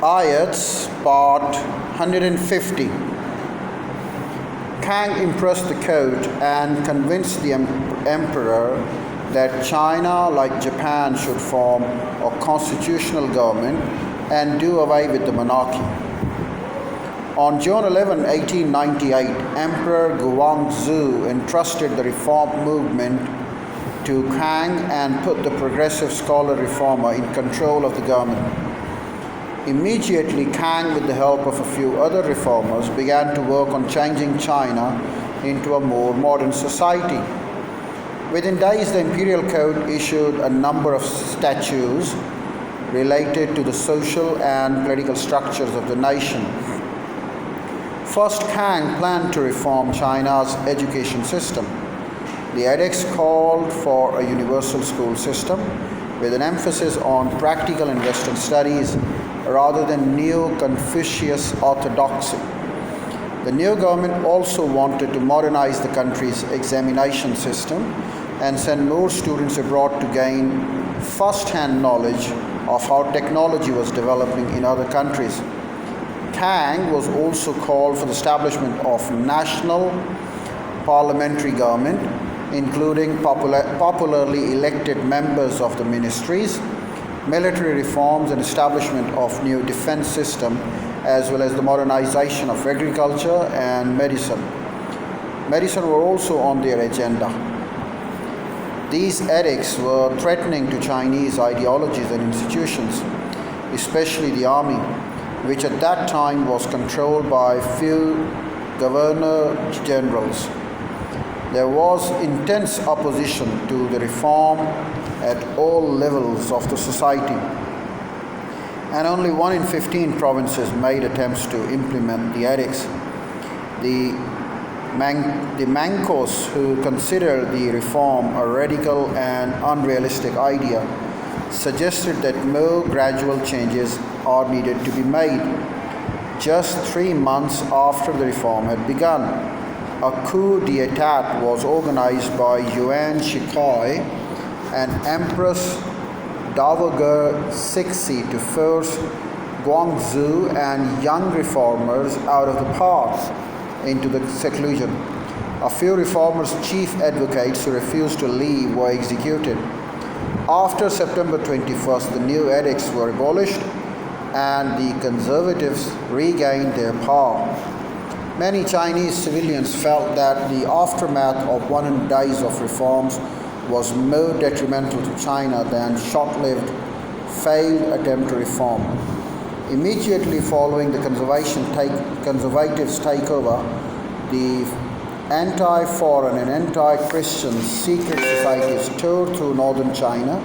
IELTS Part 150. Kang impressed the court and convinced the emperor that China, like Japan, should form a constitutional government and do away with the monarchy. On June 11, 1898, Emperor Guangxu entrusted the reform movement to Kang and put the progressive scholar reformer in control of the government. Immediately, Kang, with the help of a few other reformers, began to work on changing China into a more modern society. Within days, the imperial court issued a number of statutes related to the social and political structures of the nation. First, Kang planned to reform China's education system. The edicts called for a universal school system with an emphasis on practical and Western studies rather than neo-Confucius orthodoxy. The new government also wanted to modernize the country's examination system and send more students abroad to gain first-hand knowledge of how technology was developing in other countries. Kang was also called for the establishment of national parliamentary government, including popularly elected members of the ministries, military reforms and establishment of new defense system, as well as the modernization of agriculture and medicine. Medicine were also on their agenda. These edicts were threatening to Chinese ideologies and institutions, especially the army, which at that time was controlled by few governor-generals. There was intense opposition to the reform at all levels of the society, and only 1 in 15 provinces made attempts to implement the edicts. The Mancos, who considered the reform a radical and unrealistic idea, suggested that more gradual changes are needed to be made. Just 3 months after the reform had begun, a coup d'etat was organized by Yuan Shikai and Empress Dowager Cixi to force Guangxu and young reformers out of the path into the seclusion. A few reformers' chief advocates who refused to leave were executed. After September 21st, the new edicts were abolished and the conservatives regained their power. Many Chinese civilians felt that the aftermath of 100 days of reforms was more detrimental to China than short-lived failed attempt to reform. Immediately following the conservatives' takeover, the anti-foreign and anti-Christian secret societies tore through northern China,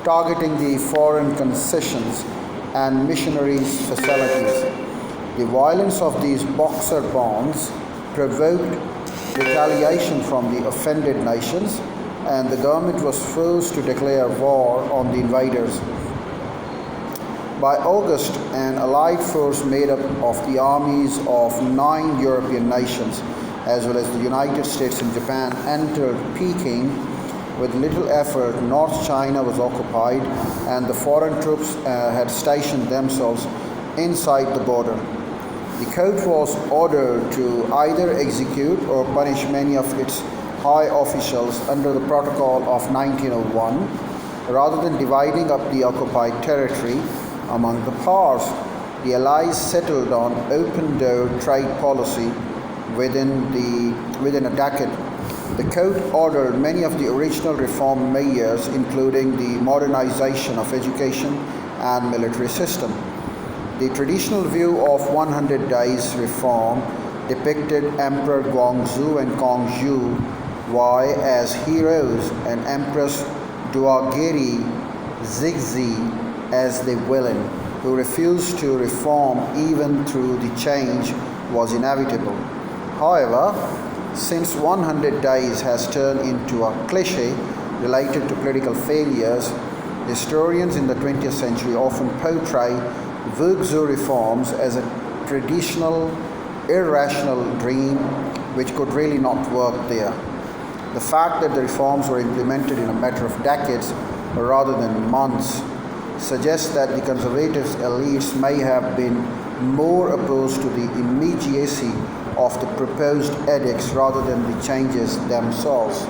targeting the foreign concessions and missionaries' facilities. The violence of these boxer bonds provoked retaliation from the offended nations, and the government was forced to declare war on the invaders. By August, an allied force made up of the armies of 9 European nations, as well as the United States and Japan, entered Peking. With little effort, North China was occupied, and the foreign troops had stationed themselves inside the border. The court was ordered to either execute or punish many of its high officials under the Protocol of 1901, rather than dividing up the occupied territory among the powers. The Allies settled on open-door trade policy within a decade. The court ordered many of the original reform measures, including the modernization of education and military system. The traditional view of 100 days reform depicted Emperor Guangxu and Kongzhu Wai as heroes and Empress Dowager Cixi as the villain, who refused to reform even though the change was inevitable. However, since 100 days has turned into a cliché related to political failures, historians in the 20th century often portray Guangxu reforms as a traditional, irrational dream which could really not work there. The fact that the reforms were implemented in a matter of decades rather than months suggests that the conservative elites may have been more opposed to the immediacy of the proposed edicts rather than the changes themselves.